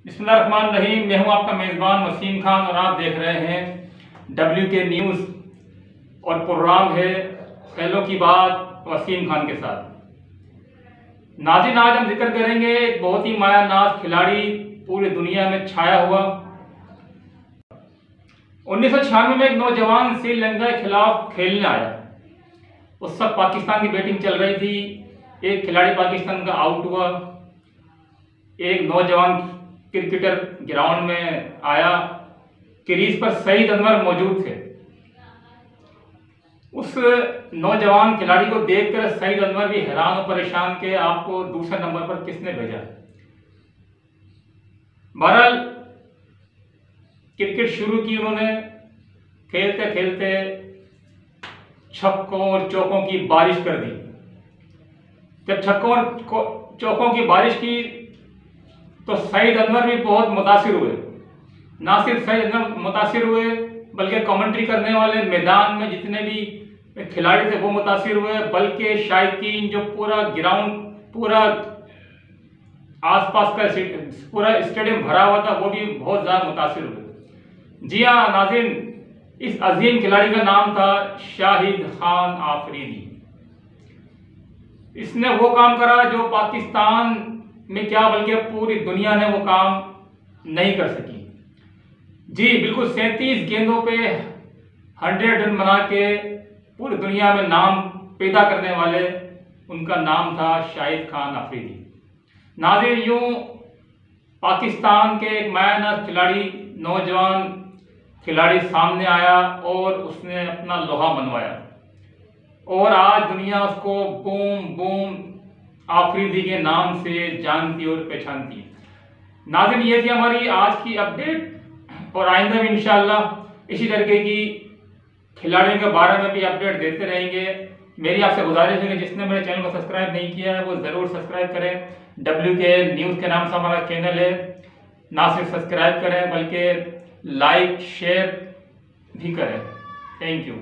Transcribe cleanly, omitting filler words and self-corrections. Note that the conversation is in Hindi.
बिस्मिल्लाहिर्रहमानिर्रहीम। मैं हूं आपका मेज़बान वसीम खान और आप देख रहे हैं WK न्यूज़ और प्रोग्राम है खेलों की बात वसीम खान के साथ। नाज़रीन, आज हम जिक्र करेंगे एक बहुत ही मायानाज खिलाड़ी पूरी दुनिया में छाया हुआ। 1996 में एक नौजवान श्रीलंका के खिलाफ खेलने आया। उस वक्त पाकिस्तान की बैटिंग चल रही थी। एक खिलाड़ी पाकिस्तान का आउट हुआ। एक नौजवान क्रिकेटर ग्राउंड में आया। क्रीज पर सईद अनवर मौजूद थे। उस नौजवान खिलाड़ी को देखकर सईद अनवर भी हैरान और परेशान के आपको दूसरे नंबर पर किसने भेजा। बहरहाल क्रिकेट शुरू की उन्होंने। खेलते खेलते छक्कों और चौकों की बारिश कर दी। जब छक्कों और चौकों की बारिश की तो सईद अनवर भी बहुत मुतासिर हुए। ना सिर्फ सईद अनवर मुतासिर हुए बल्कि कमेंट्री करने वाले मैदान में जितने भी खिलाड़ी थे वो मुतासिर हुए, बल्कि शायकीन जो पूरा ग्राउंड पूरा आसपास का पूरा स्टेडियम भरा हुआ था वो भी बहुत ज़्यादा मुतासिर हुए। जी हाँ नाज़रीन, इस अजीम खिलाड़ी का नाम था शाहिद खान आफरीदी। इसने वो काम करा जो पाकिस्तान में क्या बल्कि पूरी दुनिया ने वो काम नहीं कर सकी। जी बिल्कुल, 37 गेंदों पे 100 रन बना के पूरी दुनिया में नाम पैदा करने वाले उनका नाम था शाहिद खान आफरीदी। नाज़रीन, यूं पाकिस्तान के एक मायानाज खिलाड़ी, नौजवान खिलाड़ी सामने आया और उसने अपना लोहा मनवाया और आज दुनिया उसको बूम बूम आफरीदी के नाम से जानती और पहचानती है। नाज़रीन, ये थी हमारी आज की अपडेट और आइंदा भी इंशाअल्लाह इसी तरीके की खिलाड़ियों के बारे में भी अपडेट देते रहेंगे। मेरी आपसे गुजारिश है कि जिसने मेरे चैनल को सब्सक्राइब नहीं किया है वो ज़रूर सब्सक्राइब करें। WK न्यूज़ के नाम से हमारा चैनल है। ना सिर्फ सब्सक्राइब करें बल्कि लाइक शेयर भी करें। Thank you.